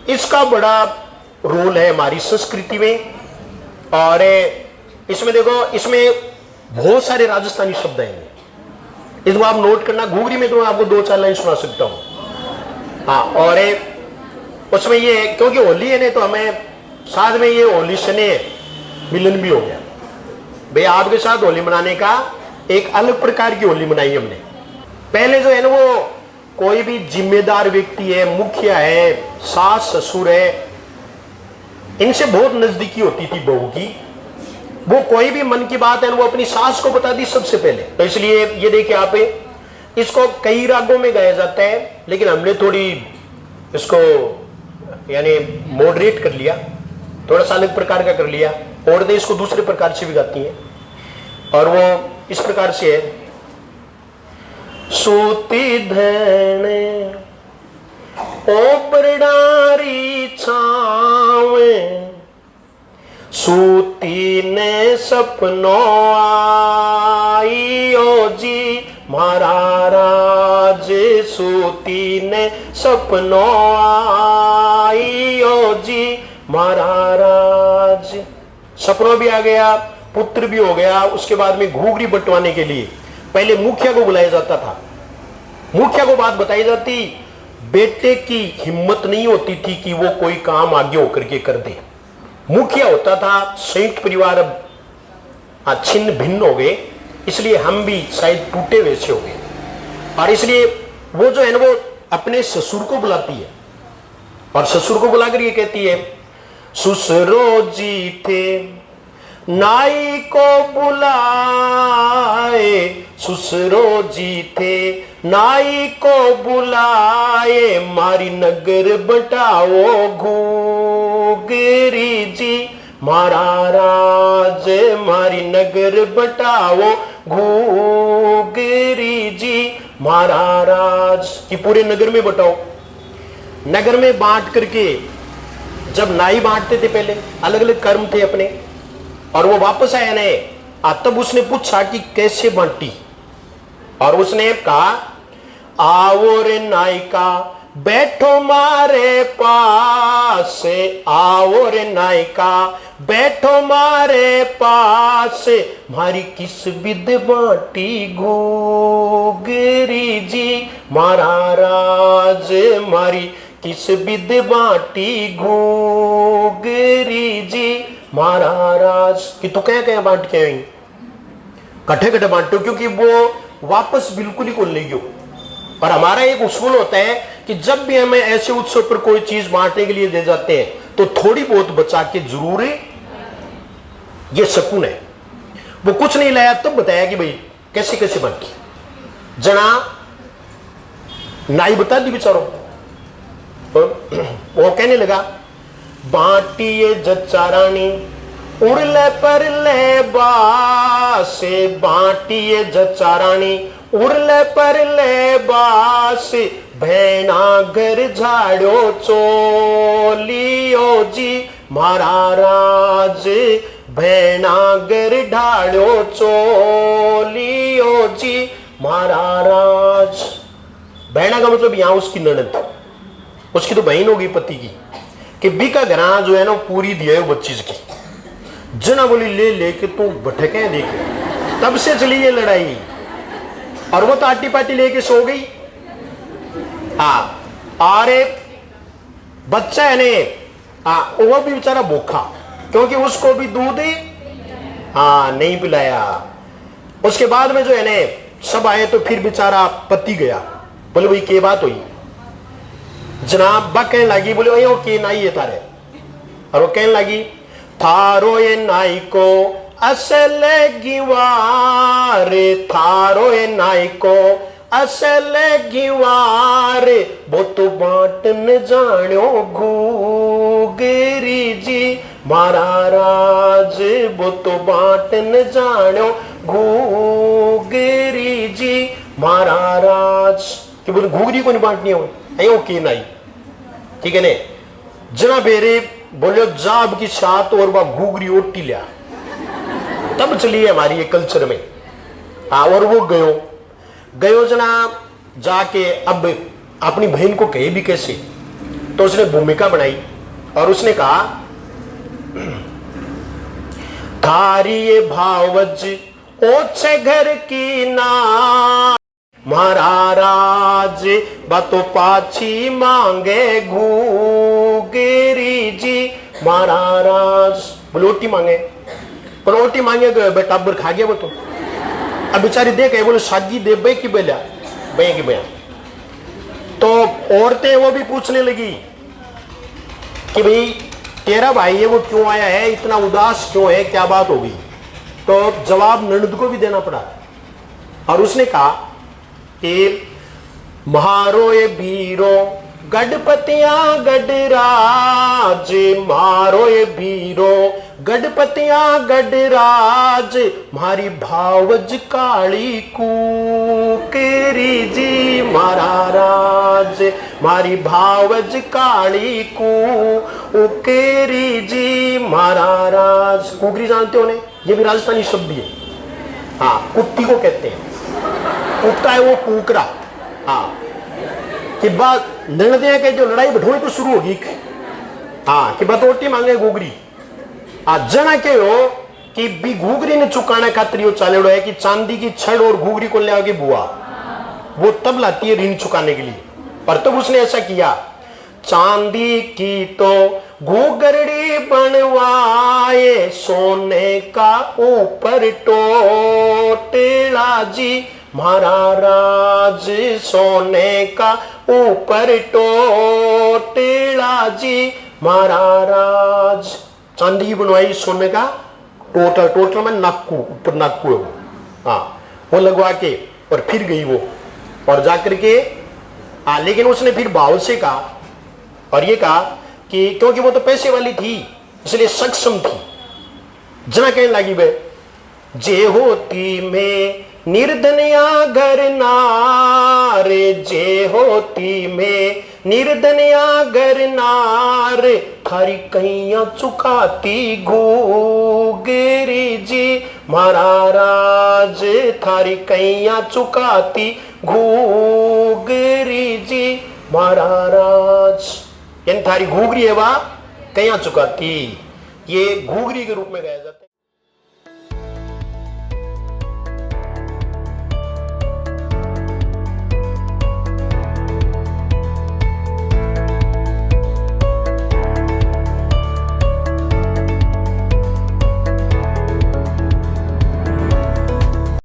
इसका बड़ा रोल है हमारी संस्कृति में। और इसमें देखो, इसमें बहुत सारे राजस्थानी शब्द हैं, इसको आप नोट करना। घूगरी में तो मैं आपको 2-4 लाइन सुना सकता हूं। हाँ, और उसमें ये क्योंकि होली है ना, तो हमें साथ में ये होली सने मिलन भी हो गया। भाई आपके साथ होली मनाने का एक अलग प्रकार की होली मनाई हमने। पहले जो है ना, वो कोई भी जिम्मेदार व्यक्ति है, मुखिया है, सास ससुर है, इनसे बहुत नजदीकी होती थी बहू की। वो कोई भी मन की बात है वो अपनी सास को बता दी सबसे पहले। तो इसलिए ये देखिए आप, इसको कई रागों में गाया जाता है, लेकिन हमने थोड़ी इसको यानी मॉडरेट कर लिया, थोड़ा सा अलग प्रकार का कर लिया। औरतें इसको दूसरे प्रकार से भी गाती हैं, और वो इस प्रकार से है। सूती धैने ओपर डारी छावे, सूती ने सपनों आई ओ जी मारा राज, सूती ने सपनों आई ओ जी मारा राज। सपनों भी आ गया, पुत्र भी हो गया। उसके बाद में घूगरी बंटवाने के लिए पहले मुखिया को बुलाया जाता था, मुखिया को बात बताई जाती। बेटे की हिम्मत नहीं होती थी कि वो कोई काम आगे होकर के कर दे। मुखिया होता था। संयुक्त परिवार अब छिन्न भिन्न हो गए, इसलिए हम भी शायद टूटे वैसे हो गए। और इसलिए वो जो है ना, वो अपने ससुर को बुलाती है, और ससुर को बुलाकर ये कहती है, ससुरो जी थे नाई को बुलाए, ससुरो जी थे नाई को बुलाए, मारी नगर बटाओ घूगरी जी मारा राज, मारी नगर बटाओ घूगरी जी मारा राज। कि पूरे नगर में बटाओ। नगर में बांट करके, जब नाई बांटते थे पहले, अलग अलग कर्म थे अपने, और वो वापस आया ने, तब उसने पूछा कि कैसे बांटी, और उसने कहा, आओ रे नायिका बैठो मारे पास, आओ रे नायिका बैठो मारे पास, मारी किस विद बांटी घूगरी जी मारा राज, मारी किस विद बांटी घूगरी जी मारा राज। कि तू क्या बांट के आई, कट्ठे कट्ठे बांटो, क्योंकि वो वापस बिल्कुल ही को ले गयो। और हमारा एक उसूल होता है कि जब भी हमें ऐसे उत्सव पर कोई चीज बांटने के लिए दे जाते हैं, तो थोड़ी बहुत बचा के जरूर है। ये शकुन है। वो कुछ नहीं लाया तब बताया कि भाई कैसे कैसे बांटी। जना नाई बता दी बेचारों, वो कहने लगा, बांटिए जचारानी उड़ले पर ले बासे, बांटिए जचारानी उड़ले पर ले बासे, भैना घर झाड़ो चोलियो जी मारा राज, भैना घर ढाड़ो चोलियो जी मारा राज। भैना का मतलब यहां उसकी ननद, उसकी तो बहन होगी पति की। कि बीका घरा जो है ना पूरी दिया है बच्ची की। जना बोली ले लेके तू भटके देखे, तब से चली ये लड़ाई। और वो तो आटी पाटी लेके सो गई। अरे बच्चा है ने, वो भी बेचारा भूखा, क्योंकि उसको भी दूध नहीं पिलाया। उसके बाद में जो है ने सब आए, तो फिर बेचारा पति गया। बोले भाई क्या बात हुई? जनाब बा कहने लगी, बोले ओ के नाई है तारे। और वो कहने लगी, थारो ये नाई को असल गिवारे, थारो ये नाई को असल गिवारे, वो तो बांटन जानो घूगरी जी मारा राज, वो तो बांटन जानो घूगरी जी मारा राज। कि बोले घूगरी को नहीं बांटनी हो, ओके नाई, ठीक है ने। जना बेरे बोलो जाब की सात और वह घूगरी ओटी लिया, तब चली हमारी ये कल्चर में। और वो गयो जना जाके अब अपनी बहन को कहे भी कैसे। तो उसने भूमिका बनाई और उसने कहा, थारी ये भावज ओछे घर की ना महाराज बातो पाछी मांगे घूगेरी जी। महाराज रोटी मांगे, रोटी मांगे टाबर खा गया वो तो। अब बेचारी देखे बोले साजी दे बे की बेला बे की बया। तो औरतें वो भी पूछने लगी कि भाई तेरा भाई है वो क्यों आया है, इतना उदास क्यों है, क्या बात होगी। तो जवाब ननद को भी देना पड़ा और उसने कहा कि महारो ये भीरो गढ़पतियां गढ़राज, मारो ये भीरो गढ़पतियां गढ़राज, मारी भावज काली कुकेरी जी। महाराज मारी भावज काली कुकेरी जी। महाराज कुकरी जानते हो ने, ये भी राजस्थानी शब्द है। हाँ, कुत्ती को कहते हैं, कुत्ता है वो कुकरा। हाँ, कि बात निर्णय के जो लड़ाई बठोई तो शुरू होगी। हाँ, कि बतौटी मांगे घूगरी। जना के हो कि भी घूगरी ने चुकाने खातिर चालेड़ो है कि चांदी की छड़ और घूगरी को ले आओगे बुआ, वो तब लाती है ऋण चुकाने के लिए। पर तब उसने ऐसा किया, चांदी की तो घूगरड़ी बनवाए, सोने का ऊपर टोटेला जी। महाराज सोने का ऊपर टोटेला जी। महाराज चांदी की बनवाई, सोने का टोटल, टोटल में नाकू, ऊपर नाकू है वो। हाँ, वो लगवा के और फिर गई वो और जाकर के लेकिन उसने फिर भाव से कहा और ये कहा कि क्योंकि वो तो पैसे वाली थी इसलिए सक्षम थी। जना कहने लगी बे, जे होती में निर्धनिया घर नारे, जे होती में निर्धनिया घर नार, थारी कहिया चुकाती घूगेरी जी। महाराज थारी कहिया चुकाती घूगेरी जी। महाराज यानी थारी घूगरी है वह कहिया चुकाती, ये घूगरी के रूप में गाया जाता है।